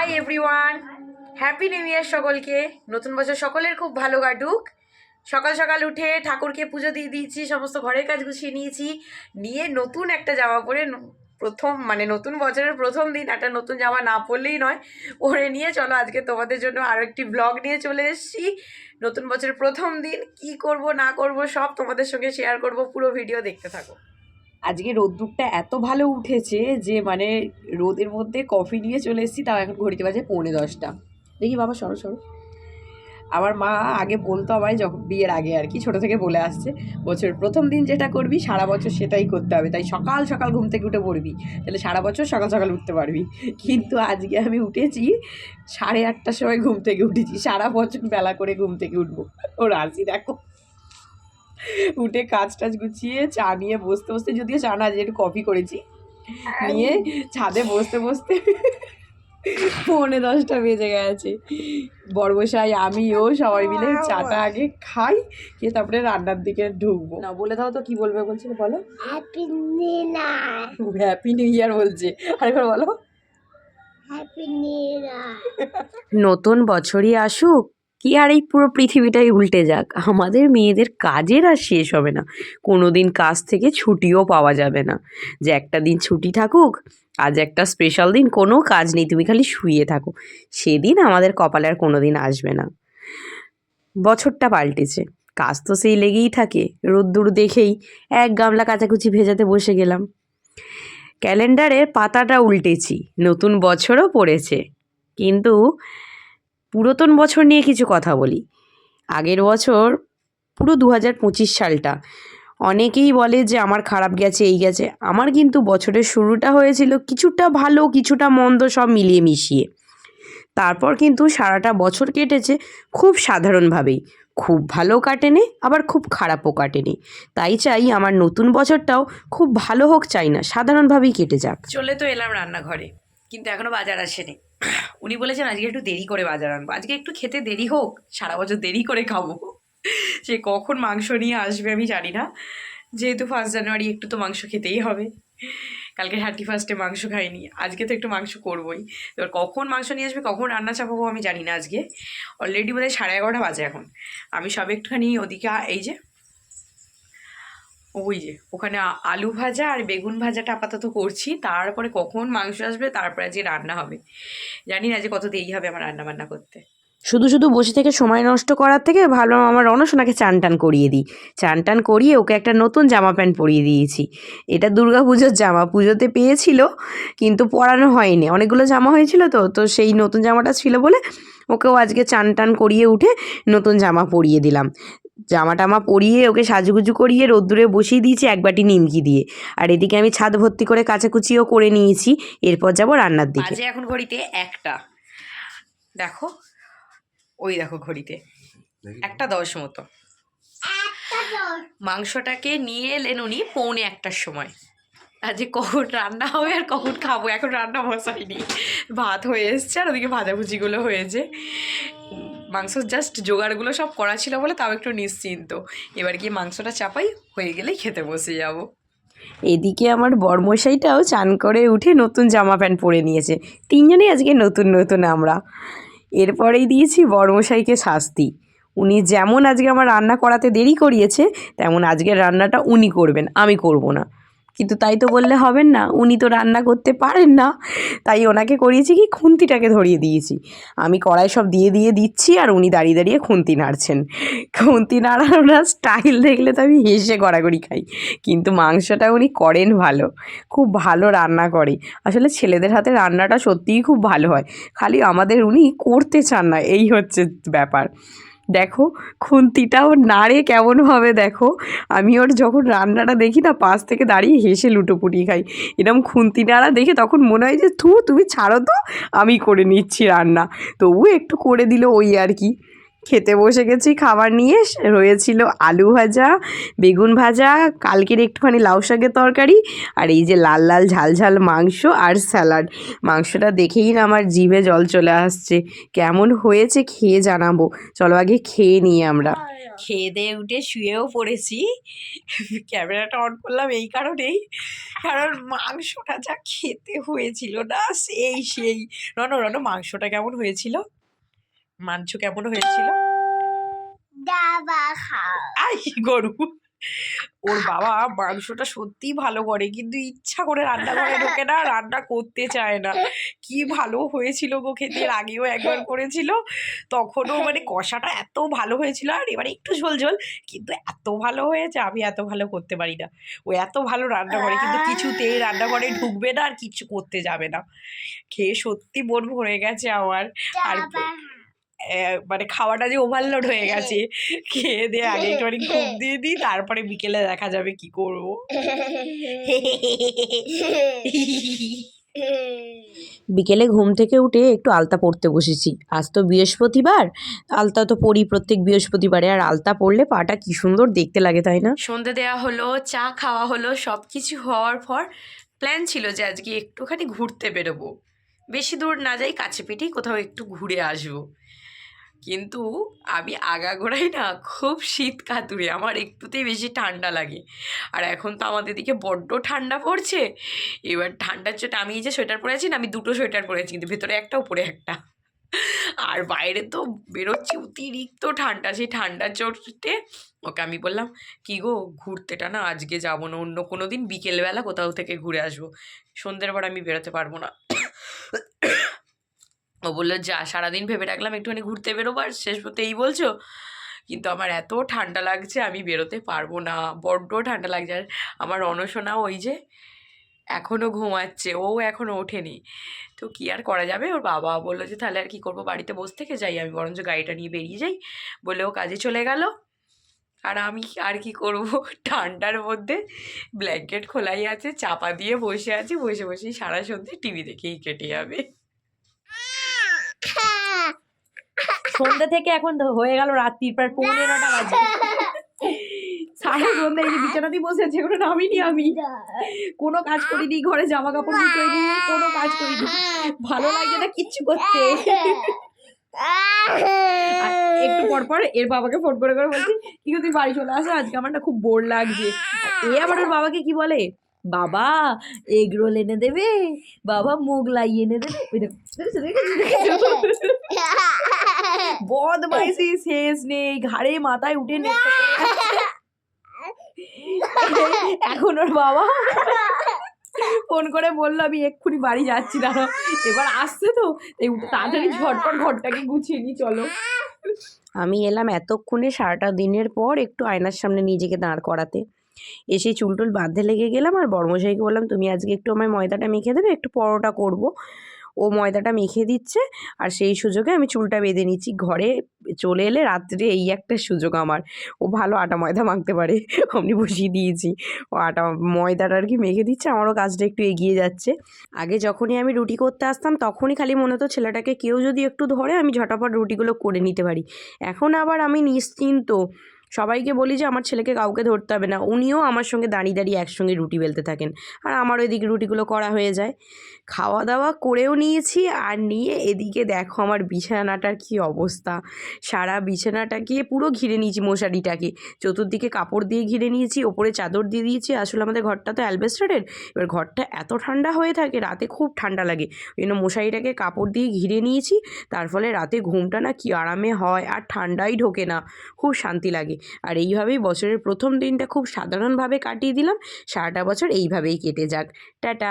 Hi everyone, happy new year সকলকে। নতুন বছর সকলের খুব ভালো কাটুক। সকাল সকাল উঠে ঠাকুরকে পুজো দিয়ে দিয়েছি, সমস্ত ঘরের কাজ গুছিয়ে নিয়েছি, নিয়ে নতুন একটা জামা পরে নতুন বছরের প্রথম দিন একটা নতুন জামা না পরলেই নয়, পরে নিয়ে চলো আজকে তোমাদের জন্য আরও একটি ব্লগ নিয়ে চলে এসেছি। নতুন বছরের প্রথম দিন কি করব না করব সব তোমাদের সঙ্গে শেয়ার করব, পুরো ভিডিও দেখতে থাকো। আজকে রোদ্দুরটা এত ভালো উঠেছে যে রোদের মধ্যে কফি নিয়ে চলে এসেছি, তাও এখন ঘড়িতে বাজে 9:45। দেখি বাবা সরো সরো। আমার মা আগে বলতো আমায়, যখন বিয়ের আগে আর কি, ছোটো থেকে বলে আসছে বছরের প্রথম দিন যেটা করবি সারা বছর সেটাই করতে হবে, তাই সকাল সকাল ঘুম থেকে উঠে পড়বি, তাহলে সারা বছর সকাল সকাল উঠতে পারবি। কিন্তু আজকে আমি উঠেছি 8:30টার সময়, ঘুম থেকে উঠেছি। সারা বছর বেলা করে ঘুম থেকে উঠবো। ওর আসি দেখো, উঠে কাজ টাজ গুছিয়ে চা নিয়ে বসতে বসতে, যদিও চা না, একটু কফি করেছি, নিয়ে ছাদে বসতে বসতে 9:45 বেজে গেছে। বড়মশাই আমিও সবাই মিলে চাটা আগে খাই, খেয়ে তারপরে রান্নার দিকে ঢুকবো। না বলে দাও তো, কি বলবে বলছিল বলো। Happy new year. Happy new year বলছে, আরেকবার বলো। Happy new year. নতুন বছরই আসুক কি আর এই পুরো পৃথিবীটাই উল্টে যাক, আমাদের মেয়েদের কাজের আর শেষ হবে না। কোনো দিন কাজ থেকে ছুটিও পাওয়া যাবে না, যে একটা দিন ছুটি থাকুক, আজ একটা স্পেশাল দিন, কোনো কাজ নেই, তুমি খালি শুয়ে থাকো, সেদিন আমাদের কপালে আর কোনো দিন আসবে না। বছরটা পাল্টেছে, কাজ তো সেই লেগেই থাকে। রোদ্দুর দেখেই এক গামলা কাচাকুচি ভেজাতে বসে গেলাম। ক্যালেন্ডারের পাতাটা উল্টেছি, নতুন বছরও পড়েছে। কিন্তু পুরাতন বছর নিয়ে কিছু কথা বলি। আগের বছর পুরো 2025 সালটা অনেকেই বলে যে আমার খারাপ গেছে, এই গেছে। আমার কিন্তু বছরের শুরুটা হয়েছিল কিছুটা ভালো কিছুটা মন্দ সব মিলিয়ে মিশিয়ে। তারপর কিন্তু সারাটা বছর কেটেছে খুব সাধারণভাবেই, খুব ভালো কাটেনি আবার খুব খারাপও কাটেনি। তাই চাই আমার নতুন বছরটাও খুব ভালো হোক, চাই না সাধারণভাবেই কেটে যাক। চলে তো এলাম রান্নাঘরে, কিন্তু এখনো বাজার আসেনি। উনি বলেছেন আজকে একটু দেরি করে বাজার আনবো, আজকে একটু খেতে দেরি হোক, সারা বছর দেরি করে খাবো। সে কখন মাংস নিয়ে আসবে আমি জানি না, যেহেতু 1 জানুয়ারি একটু তো মাংস খেতেই হবে। কালকে 31 মাংস খাইনি, আজকে তো একটু মাংস করবোই। এবার কখন মাংস নিয়ে আসবে, কখন রান্না চাপাবো আমি জানি না। আজকে অলরেডি বোধহয় 11:30 বাজে এখন। আমি সব একটুখানি ওদিকে এই যে ওই যে ওখানে আলু ভাজা আর বেগুন ভাজাটা আপাতত করছি, তারপরে কখন মাংস আসবে, তারপরে আজকে রান্না হবে। জানি না যে কত দেরি হবে আমার রান্না বান্না করতে। শুধু শুধু বসে থেকে সময় নষ্ট করার থেকে ভালো আমার রণসোনাকে চান টান করিয়ে দিই। চান টান করিয়ে ওকে একটা নতুন জামা প্যান্ট পরিয়ে দিয়েছি। এটা দুর্গাপুজোর জামা, পুজোতে পেয়েছিল কিন্তু পরানো হয়নি, অনেকগুলো জামা হয়েছিল তো তো সেই নতুন জামাটা ছিল বলে ওকেও আজকে চান টান করিয়ে উঠে নতুন জামা পরিয়ে দিলাম। জামা টামা পরিয়ে ওকে সাজুগুজু করিয়ে রোদ্দুরে বসিয়ে দিয়েছি এক বাটি নিমকি দিয়ে। আর এদিকে আমি ছাদ ভর্তি করে কাচাকুচিও করে নিয়েছি, এরপর যাবো রান্নার দিকে। বাজে এখন ঘড়িতে 1টা, দেখো ওই দেখো ঘড়িতে 1:10 মতো। মাংসটাকে নিয়ে এলেন উনি 1:45 সময়। আজকে কখন রান্না হবে আর কখন খাবো, এখন রান্না বসাইনি, ভাত হয়ে এসছে আর ওদিকে ভাজাভুজিগুলো হয়েছে। মাংস জাস্ট জোগাড়গুলো সব করা ছিল বলে তাও একটু নিশ্চিন্ত। এবার গিয়ে মাংসটা চাপাই, হয়ে গেলেই খেতে বসে যাব। এদিকে আমার বরমশাইটাও চান করে উঠে নতুন জামা প্যান্ট পরে নিয়েছে। তিনজনেই আজকে নতুন নতুন আমরা। এরপরেই দিয়েছি বরমশাইকে শাস্তি। উনি যেমন আজকে আমার রান্না করাতে দেরি করিয়েছে, তেমন আজকের রান্নাটা উনি করবেন, আমি করব না। কিন্তু তাই তো বললে হবেন না, উনি তো রান্না করতে পারেন না। তাই ওনাকে করিয়েছি কি, খুন্তিটাকে ধরিয়ে দিয়েছি। আমি কড়াই সব দিয়ে দিচ্ছি আর উনি দাঁড়িয়ে দাঁড়িয়ে খুন্তি নাড়ছেন। খুন্তি নাড়ার ওনার স্টাইল দেখলে তো আমি হেসে গড়াগড়ি খাই। কিন্তু মাংসটা উনি করেন ভালো, খুব ভালো রান্না করে। আসলে ছেলেদের হাতে রান্নাটা সত্যিই খুব ভালো হয়, খালি আমাদের উনি করতে চান না, এই হচ্ছে ব্যাপার। দেখো খুন্তিটাও নাড়ে কেমনভাবে, দেখো আমি ওর যখন রান্নাটা দেখি না, পাশ থেকে দাঁড়িয়ে হেসে লুটোপুটি খাই। এরকম খুন্তি নাড়া দেখে তখন মনে হয় যে তুমি ছাড়ো তো, আমি করে নিচ্ছি রান্না। তবু একটু করে দিল ওই আর কি। খেতে বসে গেছি খাবার নিয়ে। রয়েছিল আলু ভাজা, বেগুন ভাজা, কালকের একটুখানি লাউ শাকের তরকারি, আর এই যে লাল লাল ঝাল ঝাল মাংস আর স্যালাড। মাংসটা দেখেই না আমার জিভে জল চলে আসছে। কেমন হয়েছে খেয়ে জানাবো। চলো আগে খেয়ে নিই আমরা। খেয়ে দিয়ে উঠে শুয়েও পড়েছি। ক্যামেরাটা অন করলাম এই কারণেই, কারণ মাংসটা যা খেতে হয়েছিল না সেই রণ মাংসটা কেমন হয়েছিল? মাংস কেমন হয়েছিল? দাবা খাও। আই গরু, ওর বাবা মাংসটা সত্যিই ভালো করে, কিন্তু ইচ্ছা করে রান্নাঘরে ঢোকে না, রান্না করতে চায় না। কি ভালো হয়েছিল গো খেতে। এর আগেও একবার করেছিল, তখনও মানে কষাটা এত ভালো হয়েছিল, আর এবারে একটু ঝোল ঝোল, কিন্তু এত ভালো হয়েছে। আমি এত ভালো করতে পারি না। ও এত ভালো রান্না করে, কিন্তু কিছুতেই রান্নাঘরে ঢুকবে না আর কিছু করতে যাবে না। খেয়ে সত্যি মন ভরে গেছে আমার। আর মানে খাওয়াটা যে ওভারলোড হয়ে গেছে। খেয়ে দিয়ে আগে একটুখানি ঘুম দিয়ে দিই, তারপরে বিকেলে দেখা যাবে কি করব। বিকেলে ঘুম থেকে উঠে একটু আলতা পড়তে বসেছি। আজ তো বৃহস্পতিবার, আলতা তো পড়ি প্রত্যেক বৃহস্পতিবারে, আর আলতা পড়লে পাটা কি সুন্দর দেখতে লাগে, তাই না? সন্ধে দেওয়া হলো, চা খাওয়া হলো, সব কিছু হওয়ার পর প্ল্যান ছিল যে আজকে একটুখানি ঘুরতে বেরোবো। বেশি দূর না যাই, কাছে পিঠেই কোথাও একটু ঘুরে আসবো। কিন্তু আমি আগাগোড়াই না খুব শীত কাতুরে, আমার একটুতেই বেশি ঠান্ডা লাগে। আর এখন তো আমাদের দিকে বড্ড ঠান্ডা পড়ছে। এবার ঠান্ডার চোটে আমি এই যে সোয়েটার পরে আছি না, আমি দুটো সোয়েটার পরেছি, কিন্তু ভেতরে একটা উপরে একটা। আর বাইরে তো বেরোচ্ছি অতিরিক্ত ঠান্ডা, সেই ঠান্ডার চোটে ওকে আমি বললাম, কি গো ঘুরতেটা না আজকে যাবো না, অন্য কোনো দিন বিকেলবেলা কোথাও থেকে ঘুরে আসবো, সন্ধ্যের পর আমি বেরোতে পারবো না। ও বললো যা, সারাদিন ভেবে রাখলাম একটুখানি ঘুরতে বেরোবো, আর শেষ পর্যন্ত এই বলছো। কিন্তু আমার এত ঠান্ডা লাগছে, আমি বেরোতে পারবো না, বড্ড ঠান্ডা লাগছে। আর আমার অনশোনা ওই যে এখনও ঘুমাচ্ছে, ও এখনও ওঠেনি। তো কী আর করা যাবে, ওর বাবা বললো যে তাহলে আর কী করবো, বাড়িতে বসে থেকে যাই, আমি বরঞ্চ গাড়িটা নিয়ে বেরিয়ে যাই বলে ও কাজে চলে গেল। আর আমি আর কি করব, ঠান্ডার মধ্যে ব্ল্যাঙ্কেট খোলাই আছে, চাপা দিয়ে বসে আছি, বসে বসেই সারা সন্ধে টিভি দেখেই কেটে যাবে। সন্ধ্যে থেকে এখন হয়ে গেল রাত্রির প্রায় 9:15 বাজে। সারা সন্ধ্যে এই যে বিছানাতেই বসে আছে, এগুলো নামিনি আমি, কোনো কাজ করিনি, ঘরে জামা কাপড় গুছিয়ে নিয়ে কোনো কাজ করিনি, ভালো লাগছে না কিচ্ছু করতে। আর একটু পর পর এর বাবাকে ফোন করে করে বলছি, কি গো তুই বাড়ি চলে আসো, আজকে আমার না খুব বোর লাগছে। এ আবার ওর বাবাকে কি বলে, বাবা এগ রোল এনে দেবে, বাবা মোগলাই এনে দেবে। ওই দেখো, বদমাইশি শেষ নেই, ঘাড়ে মাথায় উঠে নেচে এখন ওর বাবা ফোন করে বললো আমি এক্ষুনি বাড়ি যাচ্ছি, দাঁড়াও এবার আসছে তো, এই তাড়াতাড়ি ঝটপট ঘরটাকে গুছিয়ে নি চলো। আমি এলাম এতক্ষণে সারাটা দিনের পর একটু আয়নার সামনে নিজেকে দাঁড় করাতে। এসে চুল টুল বাঁধতে লেগে গেলাম, আর বড়মশাইকে বললাম তুমি আজকে একটু আমায় ময়দাটা মেখে দেবে, একটু পরোটা করব। ও ময়দাটা মেখে দিচ্ছে, আর সেই সুযোগে আমি চুলটা বেঁধে নিচ্ছি। ঘরে চলে এলে রাত্রে এই একটা সুযোগ আমার, ও ভালো আটা ময়দা মাখতে পারে, অমনি বসিয়ে দিয়েছি, ও আটা ময়দাটা আর কি মেখে দিচ্ছে, আমারও কাজটা একটু এগিয়ে যাচ্ছে। আগে যখনই আমি রুটি করতে আসতাম তখনই খালি মনে হতো ছেলেটাকে কেউ যদি একটু ধরে আমি ঝটাপট রুটিগুলো করে নিতে পারি। এখন আবার আমি নিশ্চিন্ত, সবাইকে বলি যে আমার ছেলেকে কাউকে ধরতে হবে না, উনিও আমার সঙ্গে দাঁড়িয়ে দাঁড়িয়ে একসঙ্গে রুটি বেলতে থাকেন, আর আমার ওইদিকে রুটিগুলো করা হয়ে যায়। খাওয়া দাওয়া করেও নিয়েছি, আর নিয়ে এদিকে দেখো আমার বিছানাটার কি অবস্থা। সারা বিছানাটাকে পুরো ঘিরে নিয়েছি, মশারিটাকে চতুর্দিকে কাপড় দিয়ে ঘিরে নিয়েছি, ওপরে চাদর দিয়ে দিয়েছি। আসলে আমাদের ঘরটা তো অ্যালবেস্টারের, এবার ঘরটা এত ঠান্ডা হয়ে থাকে, রাতে খুব ঠান্ডা লাগে, ওই জন্য মশারিটাকে কাপড় দিয়ে ঘিরে নিয়েছি। তার ফলে রাতে ঘুমটা না কি আরামে হয়, আর ঠান্ডাই ঢোকে না, খুব শান্তি লাগে। আর এইভাবেই বছরের প্রথম দিনটা খুব সাধারণভাবে কাটিয়ে দিলাম, সারাটা বছর এইভাবেই কেটে যাক। টাটা।